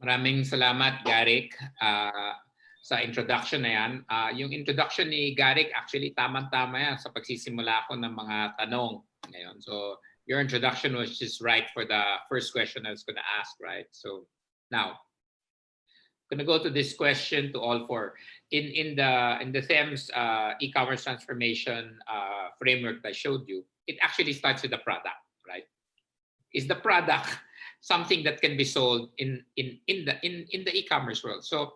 Maraming salamat, Garrick, sa introduction na yan. Yung introduction ni Garrick, actually, tamang-tama yan sa pagsisimula ko ng mga tanong ngayon. So, your introduction was just right for the first question I was going to ask, right? So, now, I'm going to go to this question to all four. In the THEMS e-commerce transformation framework that I showed you, it actually starts with the product, right? Is the product something that can be sold in the e-commerce world? So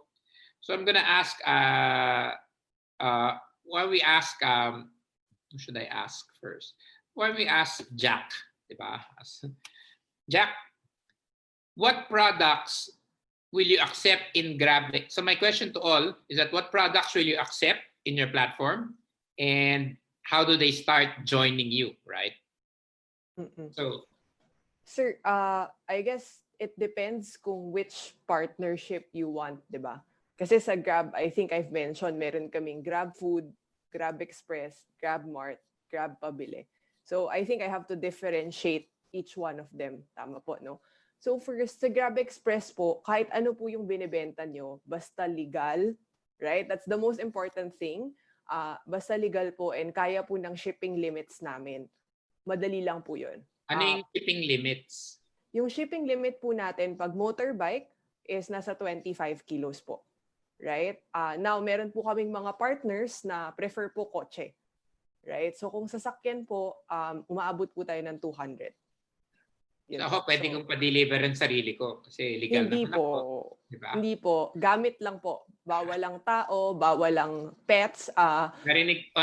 I'm gonna ask. Why we ask? Who should I ask first? Why we ask Jack? Diba? Jack, what products will you accept in Grab? So my question to all is that what products will you accept in your platform, and how do they start joining you, right? So. Sir, I guess it depends kung which partnership you want, di ba? Kasi sa Grab, I think I've mentioned, meron kaming Grab Food, Grab Express, Grab Mart, Grab Pabili. So I think I have to differentiate each one of them. Tama po, no? So first, sa Grab Express po, kahit ano po yung binibenta nyo, basta legal, right? That's the most important thing. Basta legal po and kaya po ng shipping limits namin. Madali lang po yun. Ano yung shipping limits? Yung shipping limit po natin pag motorbike is nasa 25 kilos po. Right? Now, meron po kaming mga partners na prefer po kotse. Right? So kung sasakyan po, umaabot po tayo ng 200. So, ako pwede kong pa-deliver ang sarili ko kasi legal hindi naman po, ako. Diba? Hindi po. Gamit lang po. Bawal lang tao, bawal lang pets. Narinig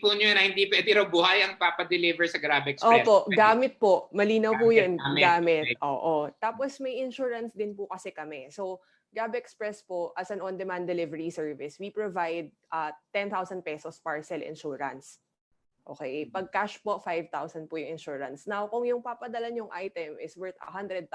po nyo na hindi pwede raw buhay ang papadeliver sa Grab Express. Opo, gamit po. Malinaw po yun. Gamit. Okay. Oo. Tapos may insurance din po kasi kami. So, Grab Express po, as an on-demand delivery service, we provide 10,000 pesos parcel insurance. Okay? Pag cash po, 5,000 po yung insurance. Now, kung yung papadala yung item is worth 100,000,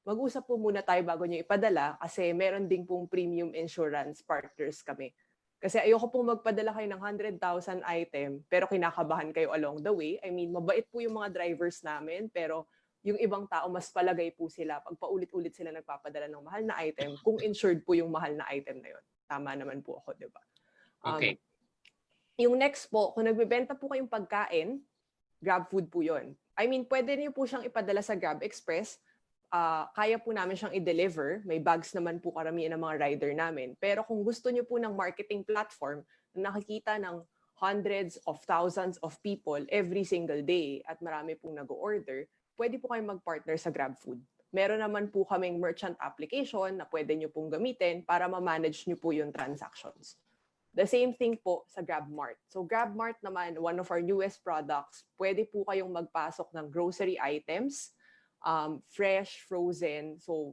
mag-usap po muna tayo bago nyo ipadala kasi meron din pong premium insurance partners kami. Kasi ayoko pong magpadala kayo ng 100,000 item pero kinakabahan kayo along the way. I mean, mabait po yung mga drivers namin pero yung ibang tao mas palagay po sila pag paulit-ulit sila nagpapadala ng mahal na item kung insured po yung mahal na item na yun. Tama naman po ako, di ba? Okay. Yung next po, kung nagbebenta po kayong pagkain, Grab Food po yun. I mean, pwede niyo po siyang ipadala sa Grab Express. Kaya po namin siyang i-deliver. May bags naman po karamihan ng mga rider namin. Pero kung gusto niyo po ng marketing platform na nakikita ng hundreds of thousands of people every single day at marami pong nag-order, pwede po kayong mag-partner sa Grab Food. Meron naman po kaming merchant application na pwede niyo pong gamitin para ma-manage niyo po yung transactions. The same thing po sa Grab Mart. So Grab Mart naman, one of our newest products, pwede po kayong magpasok ng grocery items, fresh, frozen. So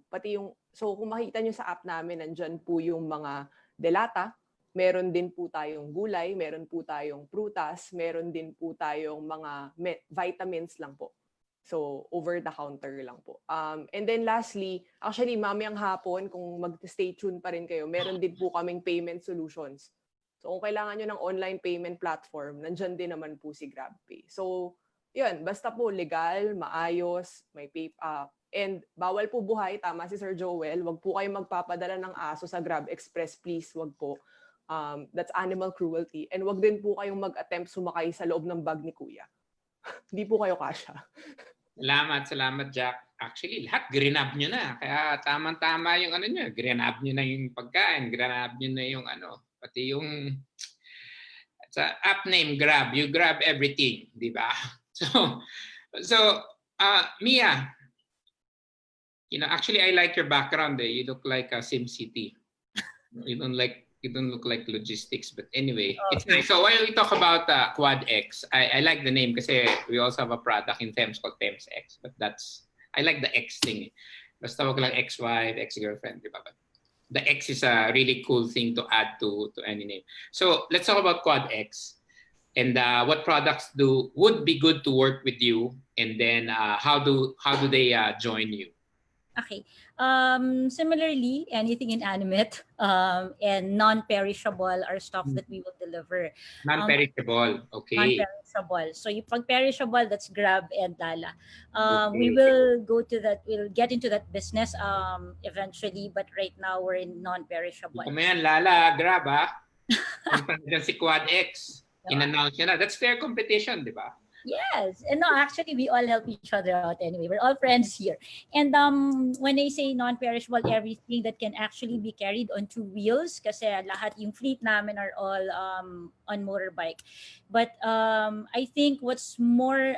kung makita nyo sa app namin, nandyan po yung mga delata. Meron din po tayong gulay, meron po tayong prutas, meron din po tayong mga vitamins lang po. So over the counter lang po. And then lastly, actually mamayang hapon, kung mag-stay tuned pa rin kayo, meron din po kaming payment solutions. So kung kailangan nyo ng online payment platform, nandyan din naman po si GrabPay. So yun, basta po legal, maayos, may and bawal po buhay, tama si Sir Joel, wag po kayong magpapadala ng aso sa Grab Express, please, wag po. That's animal cruelty. And wag din po kayong mag-attempt sumakay sa loob ng bag ni Kuya. Hindi po kayo kasya. Salamat Jack. Actually, lahat grinab nyo na. Kaya tamang-tama yung ano nyo. Grinab nyo na yung pagkain, grinab nyo na yung ano. Pati yung sa app name Grab, you grab everything, di ba? So Mia, actually I like your background. You look like a SimCity. You don't look like logistics, but anyway, it's nice. So while we talk about Quad X, I like the name kasi we also have a product in THEMS called THEMS X, but I like the X thing. Basta wag lang ex-wife, ex-girlfriend, di ba? The X is a really cool thing to add to any name. So let's talk about Quad X and what products would be good to work with you, and then how do they join you? Okay. Similarly, anything inanimate and non-perishable are stuff that we will deliver. Non-perishable. Okay. Non-perishable. So yung pag perishable, that's Grab and Lala. We Okay. will go to that. We'll get into that business eventually, but right now we're in non-perishable. Kung yan, Lala, Grab, ha? Kung si Quad X, in-announce niya na. That's fair competition, di ba? Yes. And no, actually, we all help each other out anyway. We're all friends here. And when I say non-perishable, everything that can actually be carried on two wheels, kasi lahat yung fleet namin are all on motorbike. But I think what's more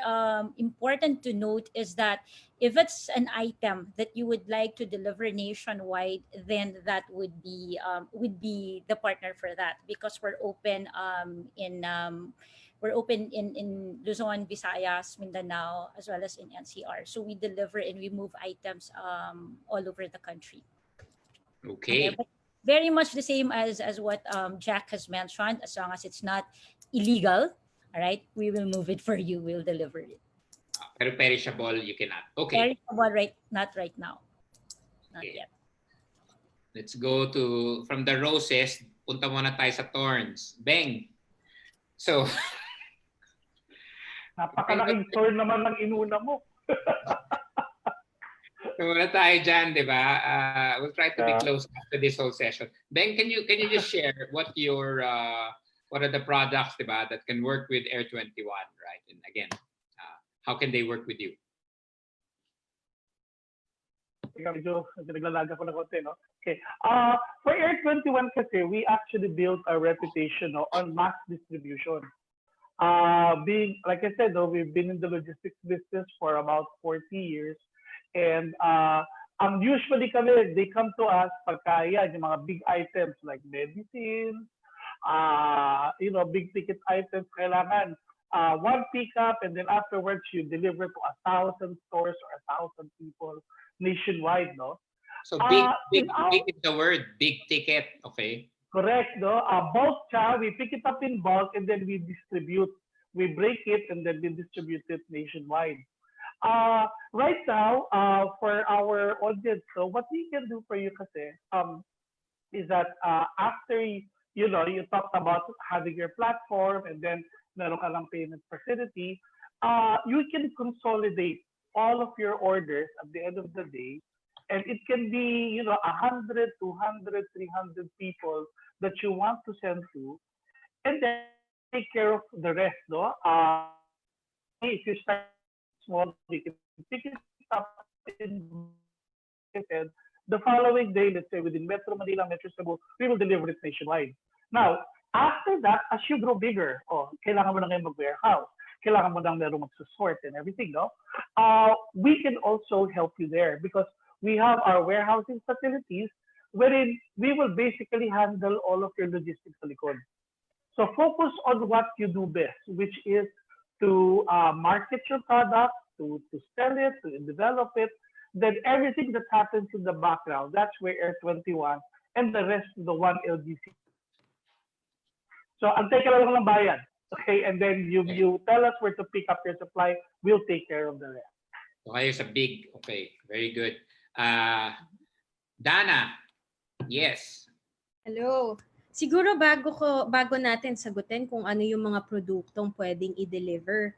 important to note is that if it's an item that you would like to deliver nationwide, then that would be the partner for that, because we're open in Luzon, Visayas, Mindanao, as well as in NCR. So we deliver and we move items all over the country. Okay. But very much the same as what Jack has mentioned. As long as it's not illegal, all right, we will move it for you. We'll deliver it. Pero perishable, you cannot. Okay. Perishable, not right now. Not yet. Let's go from the roses, punta muna tayo sa thorns. Beng. So, napakalaking thorn naman ng inuna mo. so muna tayo dyan, di ba? We'll try to be close after this whole session. Ben, can you just share what are the products, di ba, that can work with Air 21, right? And again, how can they work with you? Medyo naglalaga ko na konti, no? Okay. For Air 21 kasi, we actually built a reputation, no, on mass distribution. Being, like I said, though, we've been in the logistics business for about 40 years. And usually kami, they come to us pagka yan, yung mga big items like medicine, big ticket items, kailangan one pickup, and then afterwards you deliver to 1,000 stores or 1,000 people nationwide, no? So big is the word, big ticket, okay? Correct, no? Bulk siya, we pick it up in bulk and then we distribute. We break it and then we distribute it nationwide. Right now, for our audience, so what we can do for you kasi, is that after you talked about having your platform and then meron ka lang payment facility, you can consolidate all of your orders at the end of the day. And it can be, 100, 200, 300 people that you want to send to, and then take care of the rest, no? If you start small, you can pick it up in the following day, let's say within Metro Manila, Metro Cebu, we will deliver it nationwide. Now, after that, as you grow bigger, kailangan mo na ngayon mag-warehouse, kailangan mo nang meron mag-sort and everything, no? We can also help you there because we have our warehousing facilities wherein we will basically handle all of your logistics sa likod. So focus on what you do best, which is to market your product, to sell it, to develop it. Then everything that happens in the background, that's where Air 21 and the rest of the one LGC. So antay ka lang ng bayan, okay? And then you tell us where to pick up your supply. We'll take care of the rest. Okay, it's a big, okay, very good. Dana, yes. Hello. Siguro bago natin sagutin kung ano yung mga produktong pwedeng i-deliver,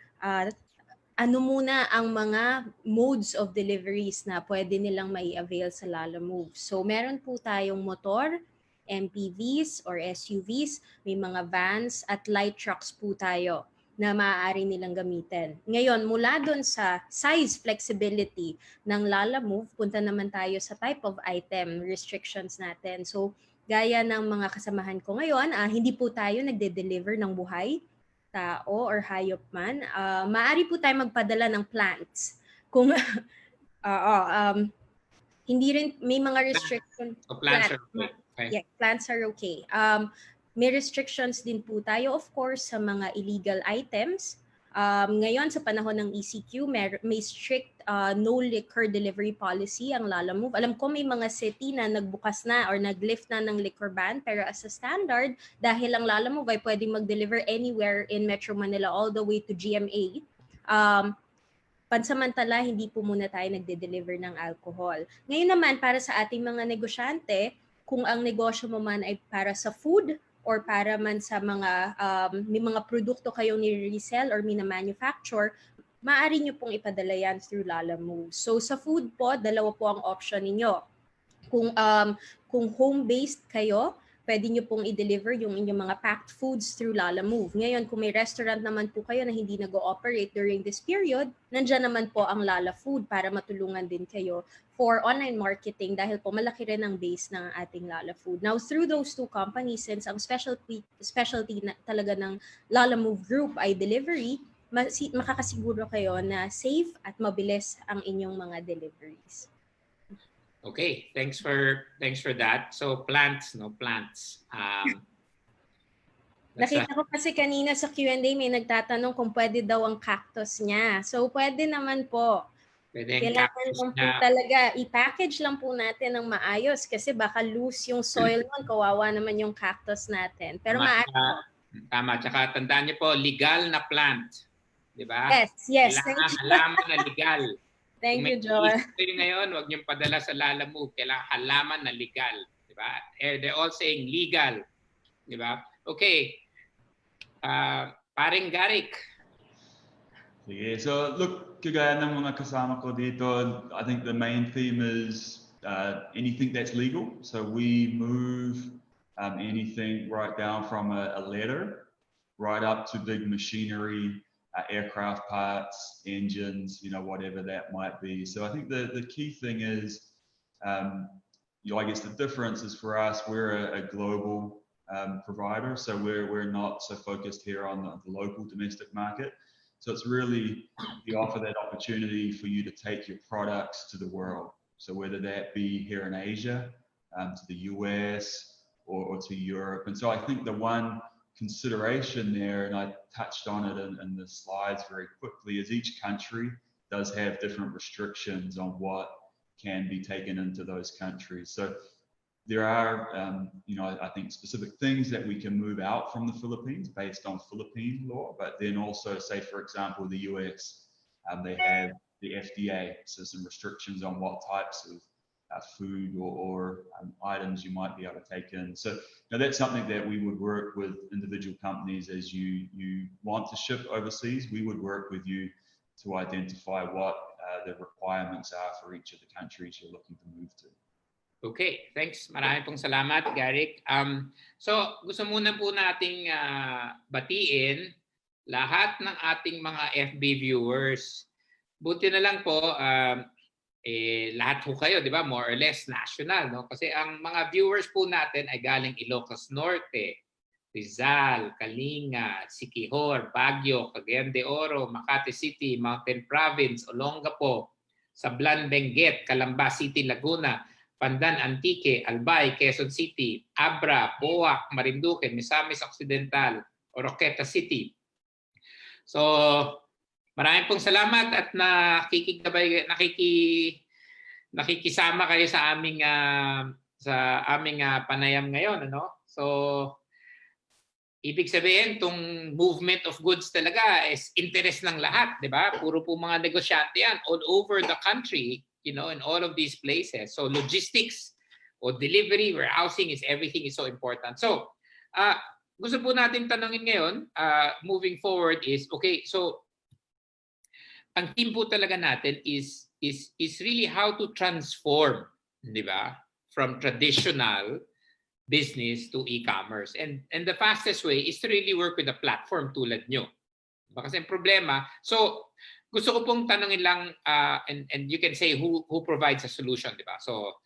ano muna ang mga modes of deliveries na pwede nilang mai-avail sa Lala Move. So meron po tayong motor, MPVs or SUVs, may mga vans at light trucks po tayo na maaari nilang gamitin. Ngayon, mula doon sa size flexibility ng Lala Move, punta naman tayo sa type of item restrictions natin. So, gaya ng mga kasamahan ko ngayon, hindi po tayo nagde-deliver ng buhay, tao or hayop man. Maaari po tayo magpadala ng plants. Kung hindi rin may mga restrictions. So plants are okay. Yeah, plants are okay. May restrictions din po tayo, of course, sa mga illegal items. Ngayon, sa panahon ng ECQ, may strict no liquor delivery policy ang Lala Move. Alam ko may mga city na nagbukas na or naglift na ng liquor ban, pero as a standard, dahil ang Lala Move ay pwedeng mag-deliver anywhere in Metro Manila all the way to GMA, pansamantala, hindi po muna tayo nagde-deliver ng alcohol. Ngayon naman, para sa ating mga negosyante, kung ang negosyo mo man ay para sa food or para man sa mga may mga produkto kayong ni-resell or mina-manufacture, maaari nyo pong ipadala yan through Lalamove. So sa food po, dalawa po ang option ninyo. Kung home-based kayo, pwede nyo pong i-deliver yung inyong mga packed foods through Lalamove. Ngayon, kung may restaurant naman po kayo na hindi nag-ooperate during this period, nandyan naman po ang Lala Food para matulungan din kayo for online marketing dahil po malaki rin ang base ng ating Lala Food. Now, through those two companies, since ang specialty na talaga ng Lalamove Group ay delivery, makakasiguro kayo na safe at mabilis ang inyong mga deliveries. Okay, thanks for that. So plants. Nakita ko kasi kanina sa Q&A may nagtatanong kung pwede daw ang cactus niya. So pwede naman po. Kailangan lang po talaga i-package lang po natin ng maayos kasi baka loose yung soil nun, kawawa naman yung cactus natin. Pero tama, tsaka tandaan niyo po, legal na plant. Di ba? Yes. Kailangan halaman na legal. Thank you, Joel. Ngayon, huwag niyong padala sa Lalamove. Kailangan halaman na legal. Di ba? They're all saying legal. Di ba? Okay. Paring Garik. Yeah, so look, kagaya ng mga kasama ko dito, I think the main theme is anything that's legal. So we move anything right down from a letter right up to big machinery, aircraft parts, engines, whatever that might be. So I think the key thing is, I guess the difference is for us, we're a global provider. So we're not so focused here on the local domestic market. So it's really, we offer that opportunity for you to take your products to the world. So whether that be here in Asia, to the US or to Europe. And so I think the one consideration there, and I touched on it in the slides very quickly, is each country does have different restrictions on what can be taken into those countries. So there are, I think specific things that we can move out from the Philippines based on Philippine law, but then also, say for example, the US, they have the FDA, so some restrictions on what types of food or items you might be able to take in. So that's something that we would work with individual companies as you want to ship overseas. We would work with you to identify what the requirements are for each of the countries you're looking to move to. Okay, thanks. Maraming pong salamat, Garik. So gusto muna po nating batiin lahat ng ating mga FB viewers. Buti na lang po, lahat po kayo, di ba? More or less national, no? Kasi ang mga viewers po natin ay galing Ilocos Norte, Rizal, Kalinga, Siquijor, Baguio, Cagayan de Oro, Makati City, Mountain Province, Olongapo, Sablan, Benguet, Calamba City, Laguna, Pandan, Antique, Albay, Quezon City, Abra, Boac, Marinduque, Misamis Occidental, Oroqueta City. So, maraming pong salamat at nakikisama kayo sa aming panayam ngayon, ano? So, ibig sabihin tong movement of goods talaga is interest ng lahat, 'di ba? Puro po mga negosyante yan all over the country, in all of these places. So, logistics or delivery, warehousing everything is so important. So, gusto po natin tanungin ngayon, moving forward is, okay, so ang team po talaga natin is really how to transform, di ba, from traditional business to e-commerce. And the fastest way is to really work with a platform tulad nyo. Diba? Kasi ang problema, so gusto ko pong tanungin lang, and you can say who provides a solution, di ba? So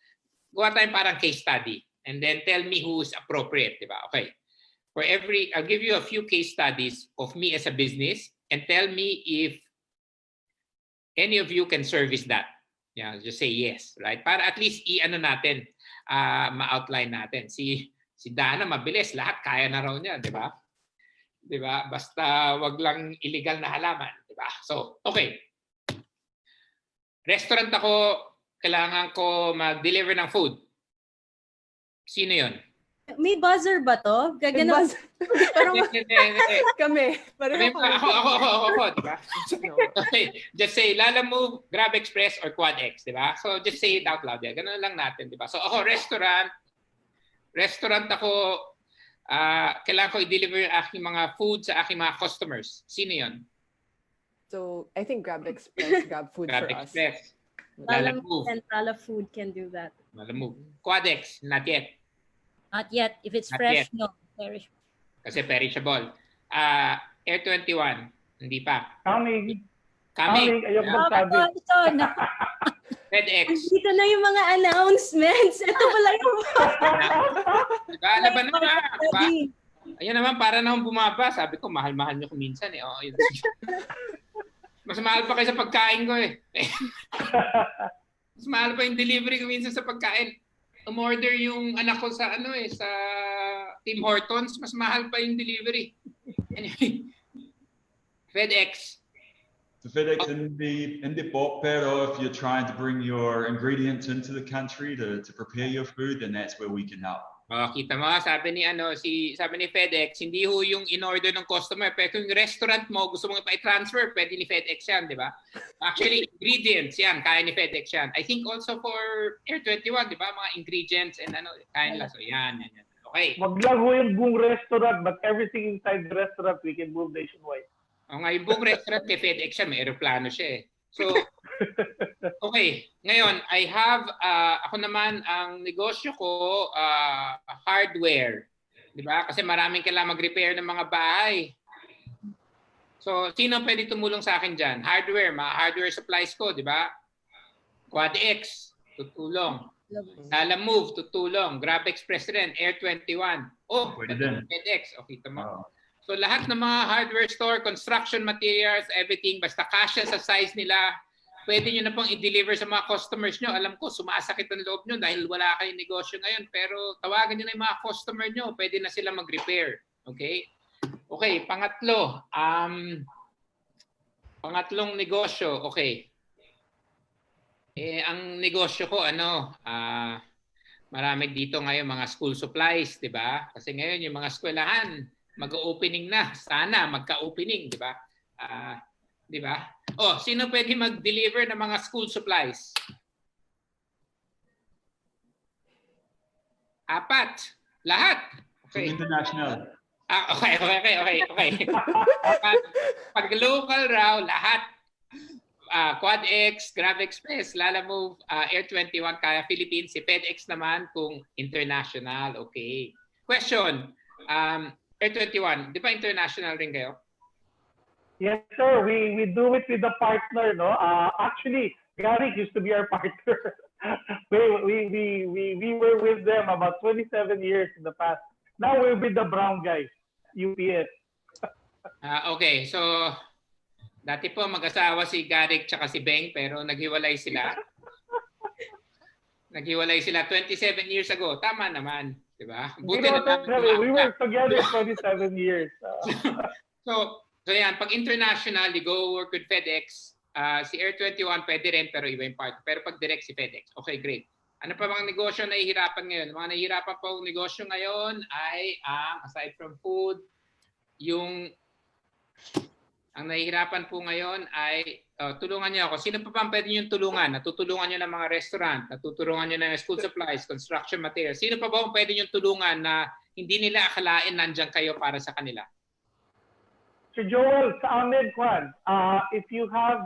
gawa tayong parang case study and then tell me who is appropriate, di ba? Okay. I'll give you a few case studies of me as a business and tell me if any of you can service that. Yeah, just say yes, right? Para at least natin, ma-outline natin. Si Dana mabilis, lahat kaya na raw niya, 'di ba? 'Di ba? Basta wag lang illegal na halaman, 'di ba? So, okay. Restaurant ako, kailangan ko mag-deliver ng food. Sino 'yon? May buzzer ba to? Gagano. Parang Hindi. kami. Pareho kami. Ako, di ba? No. Okay, just say Lala Move, Grab Express, or Quad X, di ba? So just say it out loud. Yeah. Ganun lang natin, di ba? So ako, restaurant ako, kailangan ko i-deliver yung aking mga food sa aking mga customers. Sino yun? So, I think Grab Express, Grab Food Grab for us. Express. Lala Move. Central Food can do that. Lala Move. Quad X, not yet. Not yet. If it's Not fresh, yet. no. Perishable. Kasi perishable. Air 21, hindi pa. Coming. Coming. Ayoko Yeah. magsabi. Ito, naku. FedEx. Dito na yung mga announcements. Ito pala yung... Diba? Laban na nga. Diba? Ready. Ayan naman, para naman bumaba. Sabi ko, mahal-mahal nyo kuminsan eh. Oh, yun. Mas mahal pa kayo sa pagkain ko eh. Mas mahal pa yung delivery ko minsan sa pagkain. Umorder yung anak ko sa sa Tim Hortons, mas mahal pa yung delivery. Anyway, FedEx. So FedEx hindi po, pero if you're trying to bring your ingredients into the country to prepare your food, then that's where we can help. Oh, kita mo, sabi ni FedEx, hindi ho yung in-order ng customer, pero kung yung restaurant mo gusto mong i-transfer, pwede ni FedEx yan, di ba? Actually, ingredients yan, kaya ni FedEx yan. I think also for Air 21, di ba? Mga ingredients and kaya nila. So yan. Okay. Wag lang ho yung buong restaurant, but everything inside the restaurant we can move nationwide. O nga, yung buong restaurant kay FedEx yan, may aeroplano siya eh. So, okay. Ngayon, I have, ako naman, ang negosyo ko, hardware. Di ba? Kasi maraming kailangan mag-repair ng mga bahay. So, sino pwede tumulong sa akin dyan? Hardware, mga hardware supplies ko, di ba? Quad X, tutulong. Lala Move, tutulong. Grab Express rin, Air 21. Oh, Pwede din. FedEx. Okay, tama. So lahat ng mga hardware store, construction materials, everything, basta kasya sa size nila, pwede nyo na pong i-deliver sa mga customers nyo. Alam ko, sumasakit ang loob nyo dahil wala kayong negosyo ngayon. Pero tawagan nyo na yung mga customer nyo, pwede na sila mag-repair. Okay? Okay, pangatlo. Pangatlong negosyo, okay. Ang negosyo ko, marami dito ngayon mga school supplies, di ba? Kasi ngayon yung mga eskwelahan, mag-opening na. Sana magka-opening, di ba? Di ba? Oh, sino pwede mag-deliver ng mga school supplies? 4. Lahat. Okay. International. Okay. Pag local raw, lahat. Quad X, Grab Express, Lala Move, Air 21, kaya Philippines. Si FedEx naman kung international. Okay. Question. Air 21, di ba international rin kayo? Yes, sir. We do it with a partner, no? Actually, Garrick used to be our partner. we were with them about 27 years in the past. Now we're with the brown guys, UPS. Okay, so dati po mag-asawa si Garrick tsaka si Beng, pero naghiwalay sila. Naghiwalay sila 27 years ago. Tama naman. Diba? Buti na we were together 27 years. So yan, pag international, you go work with FedEx. Si Air 21 pwede rin, pero iba yung part. Pero pag direct si FedEx. Okay, great. Ano pa mga negosyo na nahihirapan ngayon? Mga nahihirapan pa ang negosyo ngayon ay aside from food, ang nahihirapan po ngayon ay tulungan niyo ako. Sino pa pwede niyong tulungan? Natutulungan niyo ng mga restaurant, natutulungan niyo ng school supplies, construction materials. Sino pa ba pwede niyong tulungan na hindi nila akalain nandiyan kayo para sa kanila? Sir Joel, sa amin, Juan, if you have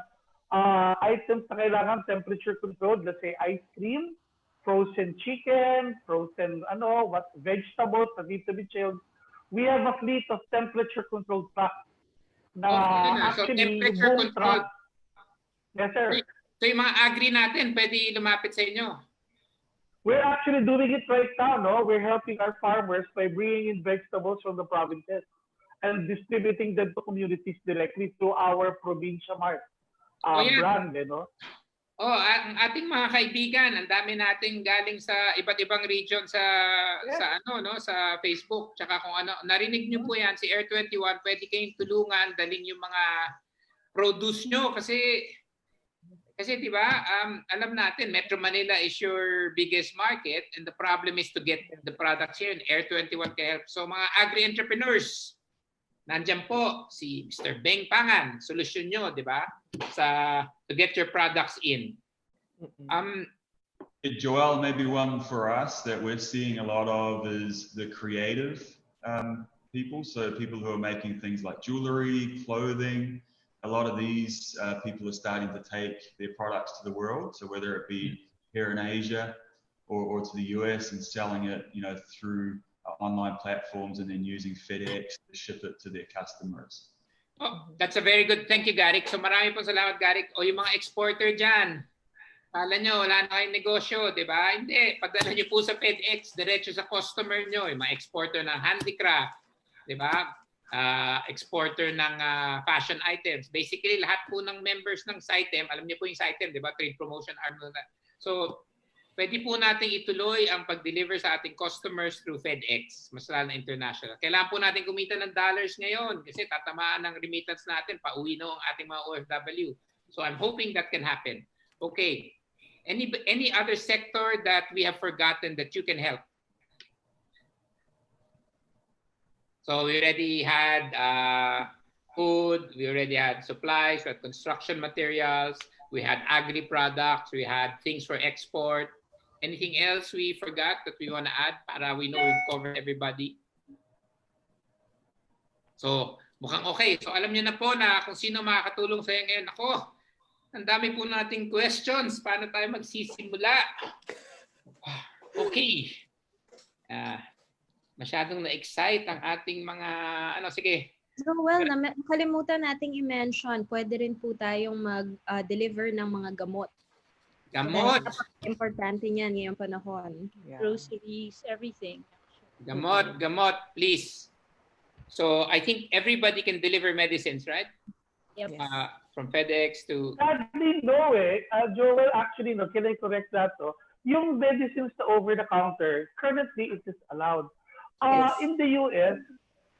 items na kailangan temperature controlled, let's say ice cream, frozen chicken, frozen vegetables that need to be chilled, we have a fleet of temperature controlled trucks. So temperature control. Yes, sir. So yung mga agri natin, pwede lumapit sa inyo. We're actually doing it right now, no? We're helping our farmers by bringing in vegetables from the provinces and distributing them to communities directly through our Provincia Mart brand, no? Ang ating mga kaibigan, ang dami nating galing sa iba't ibang region sa Facebook, tsaka kung ano, narinig niyo po yan si Air 21, pwede kayong tulungan, dalhin yung mga produce nyo kasi Kasi di ba, alam natin, Metro Manila is your biggest market and the problem is to get the products here and Air 21 can help. So mga agri-entrepreneurs, nandyan po si Mr. Beng Pangan, solusyon nyo, di ba? To get your products in. Joel, maybe one for us that we're seeing a lot of is the creative people. So people who are making things like jewelry, clothing. A lot of these people are starting to take their products to the world. So whether it be here in Asia or to the US and selling it, through online platforms and then using FedEx to ship it to their customers. Oh, that's a very good. Thank you, Garik. So marami po salamat, Garik. O yung mga exporter dyan, kala nyo, wala na kayong negosyo, di ba? Hindi. Pagdala nyo po sa FedEx, diretso sa customer nyo, yung mga exporter ng handicraft, di ba? Exporter ng fashion items. Basically, lahat po ng members ng SITEM, alam niyo po yung SITEM, di ba? Trade Promotion Arm. So, pwede po natin ituloy ang pag-deliver sa ating customers through FedEx, mas lalo na international. Kailangan po natin kumita ng dollars ngayon kasi tatamaan ng remittance natin, pauwi na ang ating mga OFW. So, I'm hoping that can happen. Okay. Any other sector that we have forgotten that you can help? So we already had food, we already had supplies, we had construction materials, we had agri products, we had things for export. Anything else we forgot that we want to add para we know we've covered everybody? So mukhang okay. So alam niyo na po na kung sino makakatulong sa iyo ngayon. Ako, ang dami po nating questions. Paano tayo magsisimula? Okay. Masyadong na-excite ang ating mga, sige. So, well, nakalimutan nating i-mention, pwede rin po tayong mag-deliver ng mga gamot. Gamot? Importante niyan ngayong panahon. Yeah. Groceries, everything. Gamot, please. So, I think everybody can deliver medicines, right? Yep. From FedEx to... Sadly, no Joel, actually, no, can I correct that? Yung medicines na over-the-counter, currently it is allowed. Yes. In the US,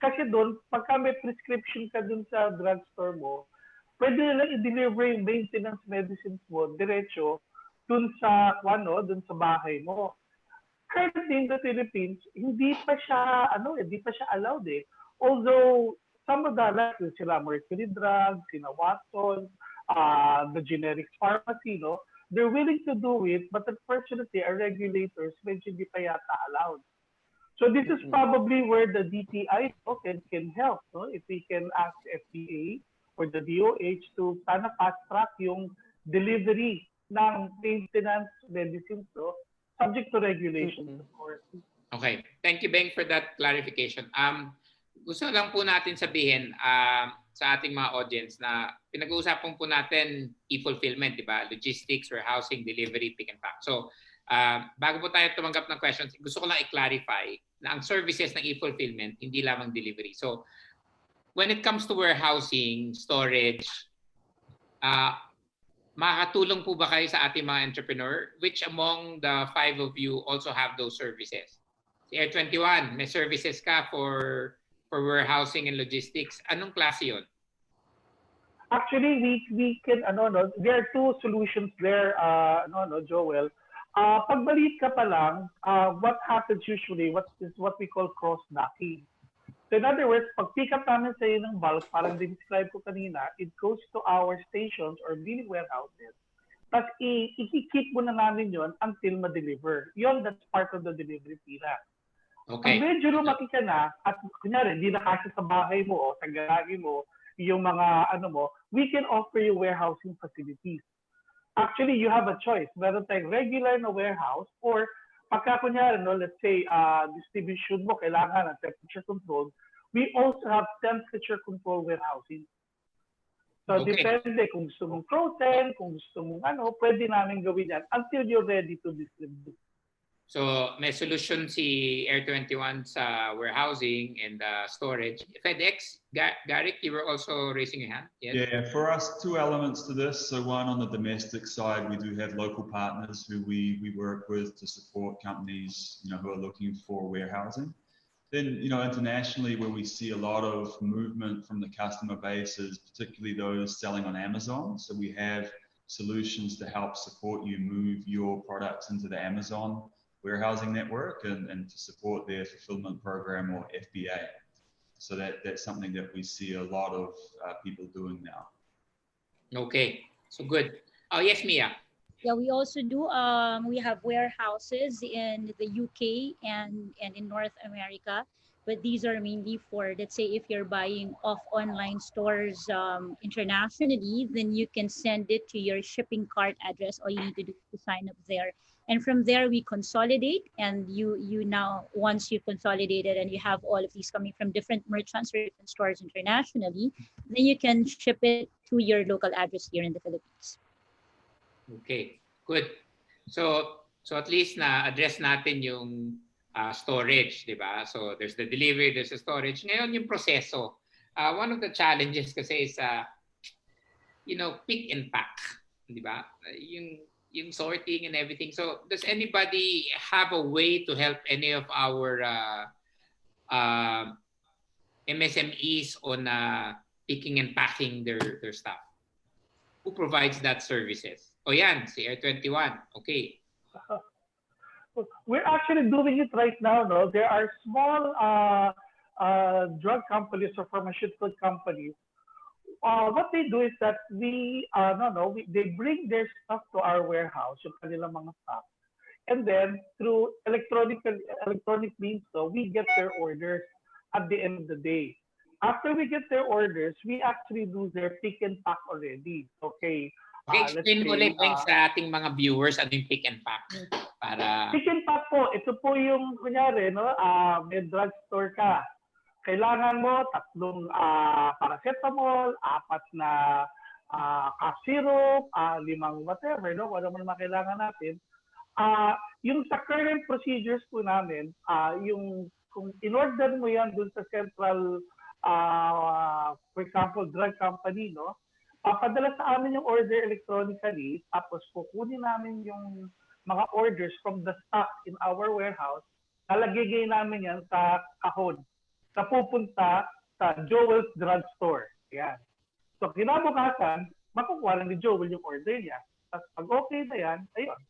kasi doon, pagka may prescription ka dun sa drugstore mo, pwede nilang i-deliver yung maintenance medicines mo diretso dun sa bahay mo. Currently in the Philippines, hindi pa siya allowed eh. Although some of the like sila Mercury Drugs, sila Watson, the generic pharmacy, they're willing to do it, but unfortunately, our regulators medyo hindi pa yata allowed. So this is probably where the DTI can help, if we can ask FDA or the DOH to sana fast track yung delivery ng maintenance medicines, subject to regulations, of course. Okay. Thank you, Beng, for that clarification. Gusto lang po natin sabihin sa ating mga audience na pinag-uusapan po natin e-fulfillment, di ba? Logistics, warehousing, delivery, pick and pack. So, bago po tayo tumanggap ng questions, gusto ko lang i-clarify na ang services ng e-fulfillment, hindi lamang delivery. So, when it comes to warehousing, storage, makakatulong po ba kayo sa ating mga entrepreneur? Which among the 5 of you also have those services? Si Air 21, may services ka for warehousing and logistics. Anong klase yun? Actually, we can, there are 2 solutions there, Joel. Pag maliit ka pa lang, what happens usually, what we call cross-docking. So in other words, pag pick up namin sa'yo ng bulk, parang describe ko kanina, it goes to our stations or mini warehouses. Tapos i-keep mo na namin yon until ma-deliver. Yun, that's part of the delivery fee na. Okay. Pag medyo lumaki ka na, at kunyari, hindi na kasi sa bahay mo o sa garahe mo, yung mga we can offer you warehousing facilities. Actually, you have a choice. Meron tayong regular na warehouse or pagka kunyari, let's say, distribution mo kailangan ng temperature control, we also have temperature control warehousing. So, okay. Depende kung gusto mong frozen, kung gusto mong pwede namin gawin yan until you're ready to distribute. So, may solution si Air 21 sa warehousing and storage. FedEx, Garrick, you were also raising your hand. Yes? Yeah, for us, 2 elements to this. So one, on the domestic side, we do have local partners who we work with to support companies, who are looking for warehousing. Then, internationally, where we see a lot of movement from the customer base is particularly those selling on Amazon. So we have solutions to help support you move your products into the Amazon warehousing network and to support their fulfillment program or FBA. So that's something that we see a lot of people doing now. Okay, so good. Oh, yes, Mia. Yeah, we also do. We have warehouses in the UK and in North America, but these are mainly for, let's say, if you're buying off online stores internationally, then you can send it to your shipping cart address. All you need to do is to sign up there, and from there we consolidate. And you now, once you consolidated and you have all of these coming from different merchants or different stores internationally, then you can ship it to your local address here in the Philippines. Okay, good. So at least na-address natin yung storage, di ba? So there's the delivery, there's the storage. Ngayon yung proseso. One of the challenges kasi is, pick and pack, di ba? Yung sorting and everything. So does anybody have a way to help any of our MSMEs on picking and packing their stuff? Who provides that services? O yan, si Air21. Okay. We're actually doing it right now. No, there are small drug companies or pharmaceutical companies. What they do is that they bring their stuff to our warehouse, yung kanilang mga stuff, and then through electronic means, so we get their orders at the end of the day. After we get their orders, we actually do their pick and pack already. Okay. Okay, explain mo ulit sa ating mga viewers ano yung pick and pack. Para... Pick and pack po, ito po yung kunyari, no? May drugstore ka. Kailangan mo 3 paracetamol, 4 na cough syrup, 5 whatever, no? Wala mo naman kailangan natin. Yung sa current procedures po namin, yung kung in-order mo yan dun sa central, for example, drug company, no? Papadala sa amin yung order electronically, tapos kukunin namin yung mga orders from the stock in our warehouse, nalagay namin yan sa kahon na pupunta sa Joel's Drugstore. Yan. So kinabukasan, makukuha lang ni Joel yung order niya. Tapos pag okay na yan, ayun.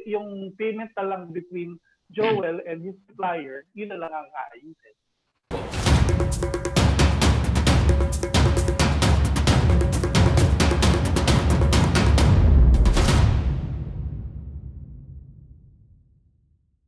Yung payment na lang between Joel and his supplier, yun na lang ang ayusin.